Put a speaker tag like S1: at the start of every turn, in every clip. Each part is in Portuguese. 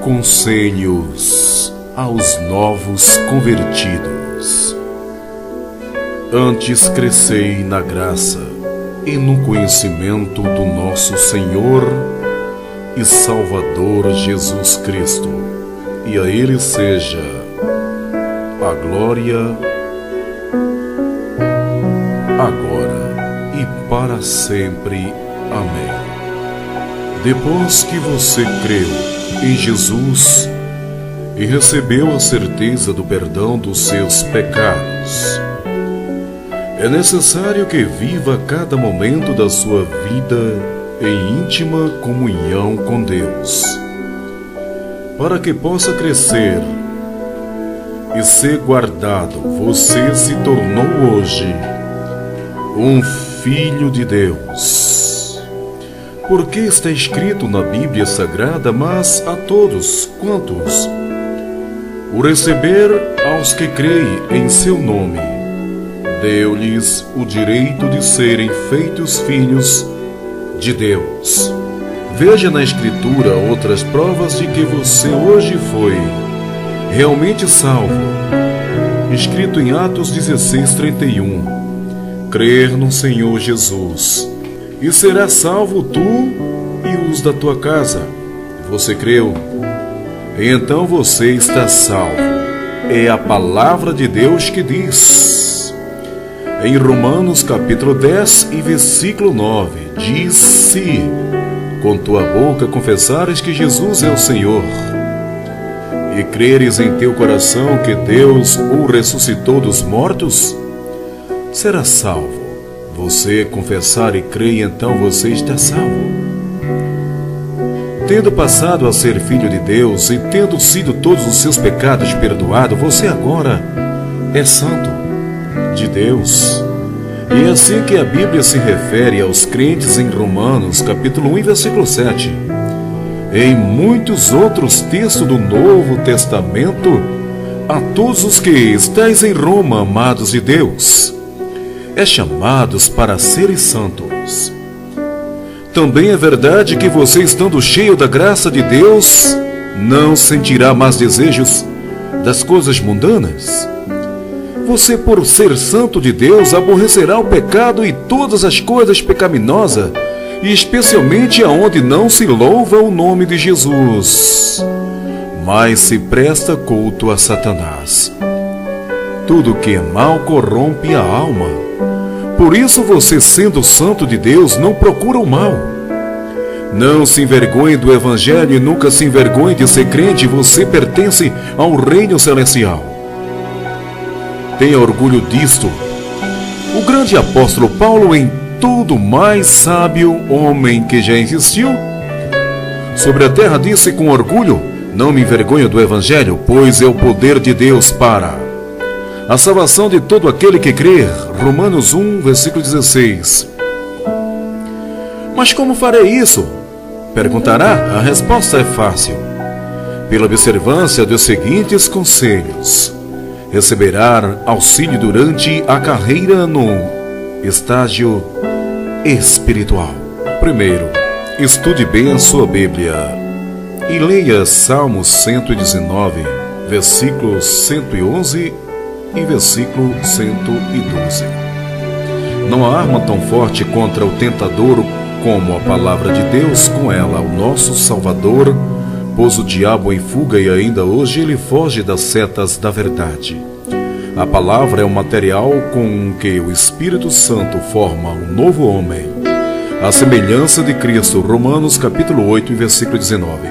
S1: Conselhos aos novos convertidos. Antes crescei na graça e no conhecimento do nosso Senhor e Salvador Jesus Cristo, e a Ele seja a glória agora e para sempre. Amém. Depois que você creu em Jesus e recebeu a certeza do perdão dos seus pecados, é necessário que viva cada momento da sua vida em íntima comunhão com Deus, para que possa crescer e ser guardado. Você se tornou hoje um filho de Deus, porque está escrito na Bíblia Sagrada: mas a todos quantos o receber, aos que creem em seu nome, deu-lhes o direito de serem feitos filhos de Deus. Veja na Escritura outras provas de que você hoje foi realmente salvo. Escrito em Atos 16:31: crer no Senhor Jesus e serás salvo tu e os da tua casa. Você creu? Então você está salvo. É a palavra de Deus que diz em Romanos capítulo 10 e versículo 9: diz: se com tua boca confessares que Jesus é o Senhor e creres em teu coração que Deus o ressuscitou dos mortos, serás salvo. Você confessar e crer, então você está salvo. Tendo passado a ser filho de Deus e tendo sido todos os seus pecados perdoados, você agora é santo de Deus. E é assim que a Bíblia se refere aos crentes em Romanos capítulo 1 e versículo 7. Em muitos outros textos do Novo Testamento, a todos os que estáis em Roma, amados de Deus, é chamados para serem santos. Também é verdade que você, estando cheio da graça de Deus, não sentirá mais desejos das coisas mundanas. Você, por ser santo de Deus, aborrecerá o pecado e todas as coisas pecaminosas, e especialmente aonde não se louva o nome de Jesus, mas se presta culto a Satanás. Tudo que é mal corrompe a alma. Por isso você, sendo santo de Deus, não procura o mal. Não se envergonhe do Evangelho e nunca se envergonhe de ser crente. Você pertence ao reino celestial. Tenha orgulho disto. O grande apóstolo Paulo, em tudo mais sábio homem que já existiu sobre a terra, disse com orgulho: não me envergonho do Evangelho, pois é o poder de Deus para a salvação de todo aquele que crê. Romanos 1, versículo 16. Mas como farei isso? Perguntará. A resposta é fácil. Pela observância dos seguintes conselhos. Receberá auxílio durante a carreira no estágio espiritual. Primeiro, estude bem a sua Bíblia e leia Salmos 119, versículos 111 e versículo 112. Não há arma tão forte contra o tentador como a palavra de Deus, com ela o nosso Salvador pôs o diabo em fuga e ainda hoje ele foge das setas da verdade. A palavra é o material com que o Espírito Santo forma um novo homem, a semelhança de Cristo. Romanos capítulo 8 e versículo 19.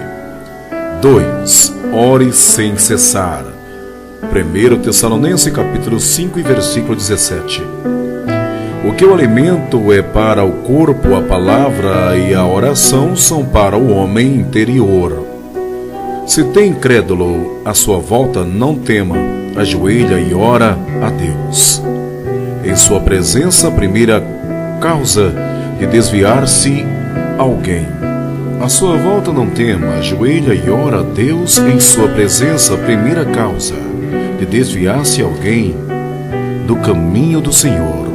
S1: 2. Ore sem cessar. 1 Tessalonicenses capítulo 5 e versículo 17. O que o alimento é para o corpo, a palavra e a oração são para o homem interior. Se tem incrédulo à sua volta, não tema, ajoelha e ora a Deus. Em sua presença, a primeira causa de desviar-se alguém. À sua volta, não tema, ajoelha e ora a Deus. Em sua presença, a primeira causa de desviar-se alguém do caminho do Senhor.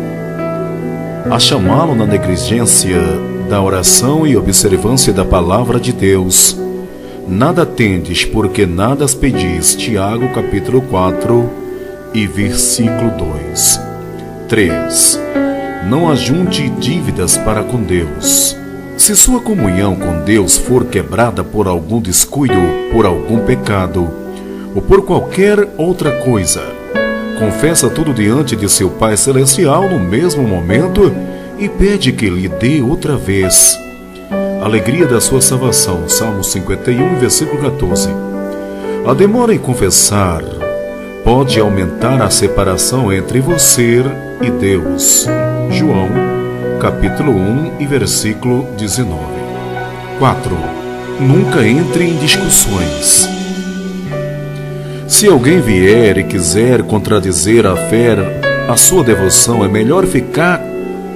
S1: A chamá-lo na negligência da oração e observância da palavra de Deus, nada tendes, porque nada as pedis. Tiago, capítulo 4 e versículo 2. 3. Não ajunte dívidas para com Deus. Se sua comunhão com Deus for quebrada por algum descuido, por algum pecado, ou por qualquer outra coisa, confessa tudo diante de seu Pai Celestial no mesmo momento e pede que lhe dê outra vez a alegria da sua salvação. Salmo 51, versículo 14. A demora em confessar pode aumentar a separação entre você e Deus. João, capítulo 1 e versículo 19. 4. Nunca entre em discussões. Se alguém vier e quiser contradizer a fé, a sua devoção, é melhor ficar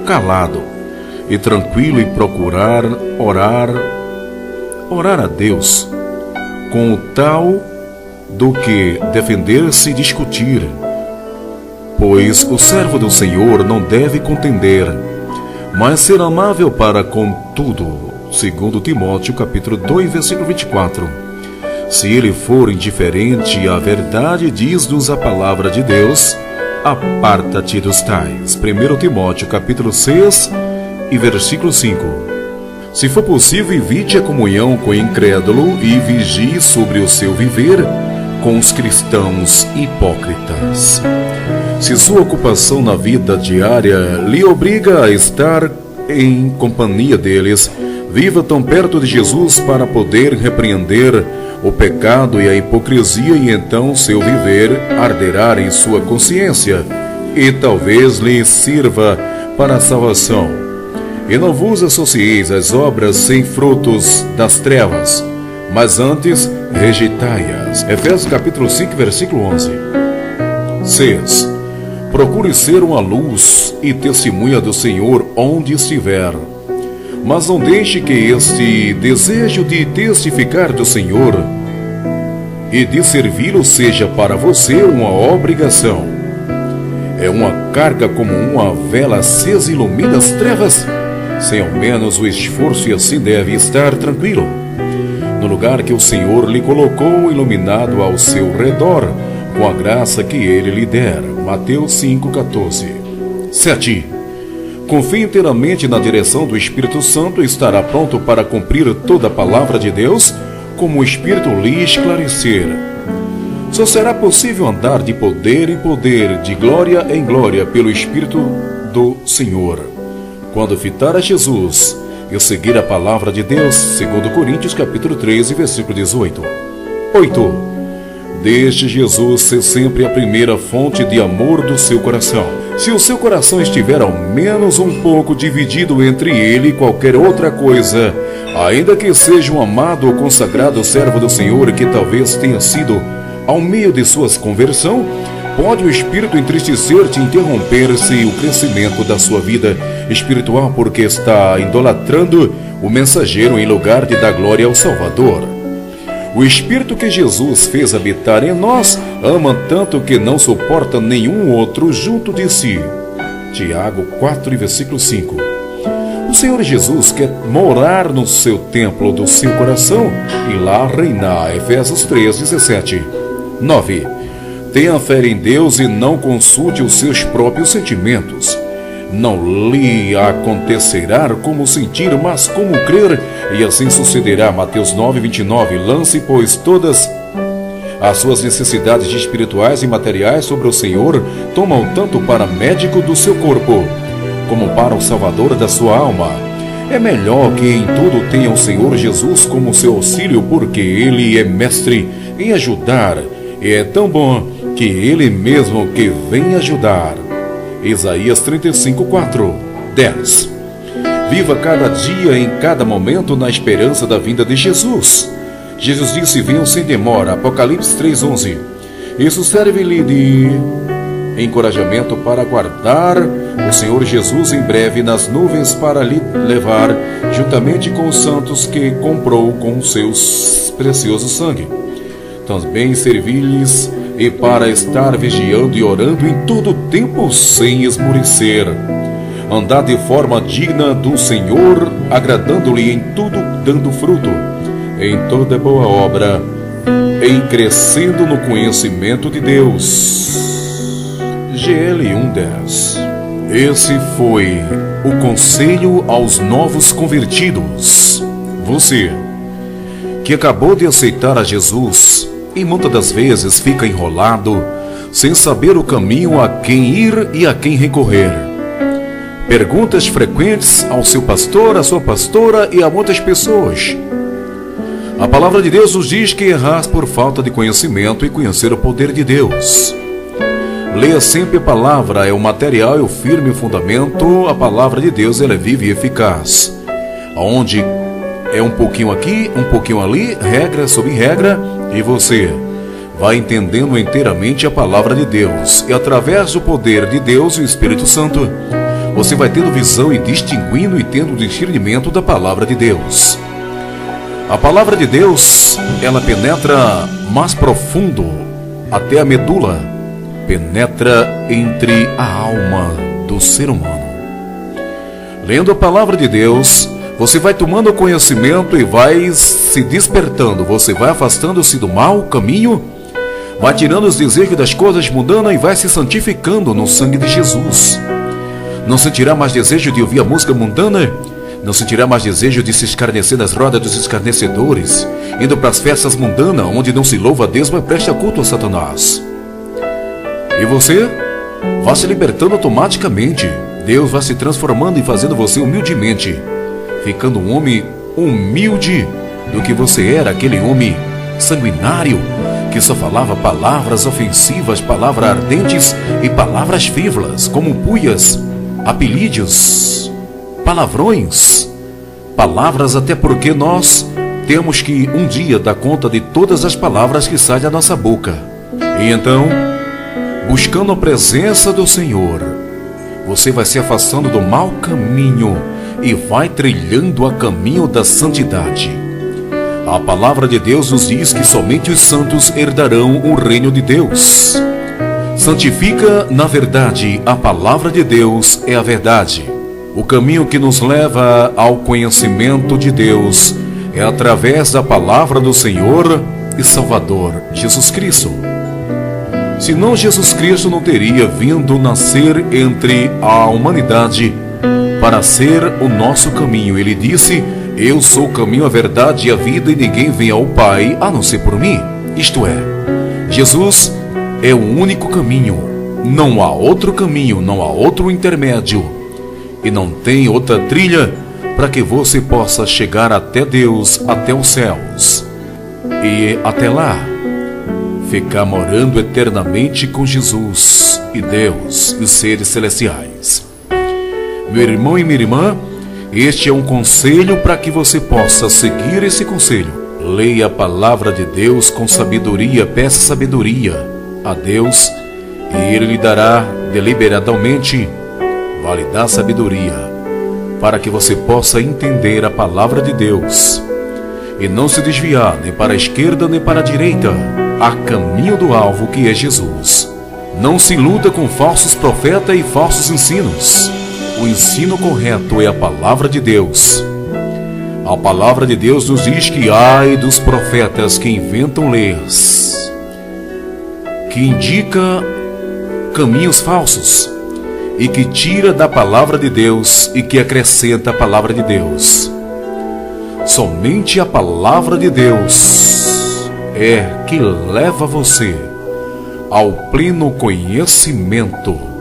S1: calado e tranquilo e procurar orar a Deus com o tal do que defender-se e discutir, pois o servo do Senhor não deve contender, mas ser amável para com tudo. Segundo Timóteo, capítulo 2, versículo 24. Se ele for indiferente à verdade, diz-nos a palavra de Deus, aparta-te dos tais. 1 Timóteo, capítulo 6 e versículo 5. Se for possível, evite a comunhão com o incrédulo e vigie sobre o seu viver com os cristãos hipócritas. Se sua ocupação na vida diária lhe obriga a estar em companhia deles, viva tão perto de Jesus para poder repreender o pecado e a hipocrisia, e então seu viver arderá em sua consciência e talvez lhe sirva para a salvação. E não vos associeis às obras sem frutos das trevas, mas antes rejeitai-as. Efésios capítulo 5, versículo 11. 6. Procure ser uma luz e testemunha do Senhor onde estiver, mas não deixe que este desejo de testificar do Senhor e de servi-lo seja para você uma obrigação. É uma carga como uma vela acesa ilumina as trevas, sem ao menos o esforço, e assim deve estar tranquilo no lugar que o Senhor lhe colocou, iluminado ao seu redor com a graça que ele lhe der. Mateus 5,14. 7. Confie inteiramente na direção do Espírito Santo e estará pronto para cumprir toda a palavra de Deus, como o Espírito lhe esclarecer. Só será possível andar de poder em poder, de glória em glória, pelo Espírito do Senhor, quando fitar a Jesus e seguir a palavra de Deus, segundo Coríntios capítulo 13, versículo 18. 8. Deixe Jesus ser sempre a primeira fonte de amor do seu coração. Se o seu coração estiver ao menos um pouco dividido entre ele e qualquer outra coisa, ainda que seja um amado ou consagrado servo do Senhor que talvez tenha sido ao meio de sua conversão, pode o Espírito entristecer-te e interromper-se o crescimento da sua vida espiritual, porque está idolatrando o mensageiro em lugar de dar glória ao Salvador. O Espírito que Jesus fez habitar em nós ama tanto que não suporta nenhum outro junto de si. Tiago 4, versículo 5. O Senhor Jesus quer morar no seu templo do seu coração e lá reinar. Efésios 3, 17. 9. Tenha fé em Deus e não consulte os seus próprios sentimentos. Não lhe acontecerá como sentir, mas como crer, e assim sucederá. Mateus 9, 29. Lance, pois, todas as suas necessidades espirituais e materiais sobre o Senhor, toma-o tanto para médico do seu corpo, como para o Salvador da sua alma. É melhor que em tudo tenha o Senhor Jesus como seu auxílio, porque Ele é mestre em ajudar, e é tão bom que Ele mesmo que vem ajudar. Isaías 35, 4. 10. Viva cada dia, em cada momento, na esperança da vinda de Jesus. Jesus disse: venham sem demora. Apocalipse 3, 11. Isso serve-lhe de encorajamento para aguardar o Senhor Jesus em breve nas nuvens, para lhe levar juntamente com os santos que comprou com seus precioso sangue. Também servi-lhes e para estar vigiando e orando em todo o tempo sem esmorecer. Andar de forma digna do Senhor, agradando-lhe em tudo, dando fruto, em toda boa obra, em crescendo no conhecimento de Deus. GL 1:10. Esse foi o conselho aos novos convertidos. Você que acabou de aceitar a Jesus e muitas das vezes fica enrolado, sem saber o caminho a quem ir e a quem recorrer. Perguntas frequentes ao seu pastor, à sua pastora e a muitas pessoas. A palavra de Deus nos diz que errar por falta de conhecimento e conhecer o poder de Deus. Leia sempre a palavra, é o material e o firme fundamento. A palavra de Deus, ela é viva e eficaz. Onde é um pouquinho aqui, um pouquinho ali, regra sobre regra, e você vai entendendo inteiramente a palavra de Deus. E através do poder de Deus e o Espírito Santo, você vai tendo visão e distinguindo e tendo discernimento da palavra de Deus. A palavra de Deus, ela penetra mais profundo, até a medula, penetra entre a alma do ser humano. Lendo a palavra de Deus, você vai tomando conhecimento e vai se despertando, você vai afastando-se do mau caminho, vai tirando os desejos das coisas mundanas e vai se santificando no sangue de Jesus. Não sentirá mais desejo de ouvir a música mundana, não sentirá mais desejo de se escarnecer nas rodas dos escarnecedores, indo para as festas mundanas, onde não se louva a Deus, mas presta culto a Satanás. E você vai se libertando automaticamente. Deus vai se transformando e fazendo você humildemente, ficando um homem humilde do que você era, aquele homem sanguinário, que só falava palavras ofensivas, palavras ardentes e palavras frívolas, como puias, apelídios, palavrões, palavras até porque nós temos que um dia dar conta de todas as palavras que saem da nossa boca. E então, buscando a presença do Senhor, você vai se afastando do mau caminho e vai trilhando a caminho da santidade. A palavra de Deus nos diz que somente os santos herdarão o reino de Deus. Santifica na verdade, a palavra de Deus é a verdade. O caminho que nos leva ao conhecimento de Deus é através da palavra do Senhor e Salvador, Jesus Cristo. Senão Jesus Cristo não teria vindo nascer entre a humanidade para ser o nosso caminho. Ele disse: eu sou o caminho, a verdade e a vida, e ninguém vem ao Pai a não ser por mim. Isto é, Jesus é o único caminho. Não há outro caminho, não há outro intermédio. E não tem outra trilha para que você possa chegar até Deus, até os céus. E até lá, ficar morando eternamente com Jesus e Deus e os seres celestiais. Meu irmão e minha irmã, este é um conselho para que você possa seguir esse conselho. Leia a palavra de Deus com sabedoria, peça sabedoria a Deus e Ele lhe dará deliberadamente, vai lhe dar sabedoria para que você possa entender a palavra de Deus e não se desviar nem para a esquerda nem para a direita, a caminho do alvo que é Jesus. Não se iluda com falsos profetas e falsos ensinos. O ensino correto é a palavra de Deus. A palavra de Deus nos diz que ai dos profetas que inventam leis, que indica caminhos falsos e que tira da palavra de Deus e que acrescenta a palavra de Deus. Somente a palavra de Deus é que leva você ao pleno conhecimento.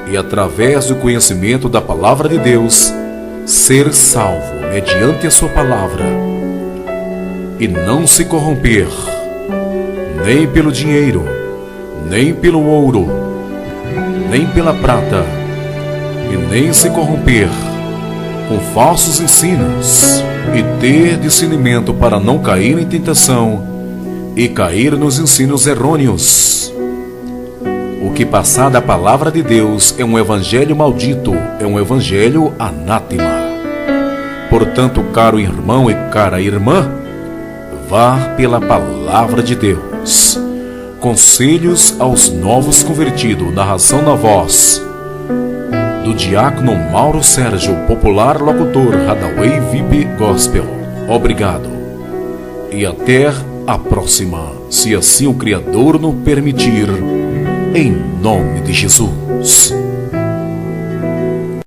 S1: E através do conhecimento da palavra de Deus, ser salvo mediante a sua palavra e não se corromper, nem pelo dinheiro, nem pelo ouro, nem pela prata, e nem se corromper com falsos ensinos, e ter discernimento para não cair em tentação e cair nos ensinos errôneos. O que passar da palavra de Deus é um evangelho maldito, é um evangelho anátema. Portanto, caro irmão e cara irmã, vá pela palavra de Deus. Conselhos aos novos convertidos, narração na voz do diácono Mauro Sérgio, popular locutor Hadaway VIP Gospel. obrigado. E até a próxima, se assim o Criador nos permitir, em nome de Jesus.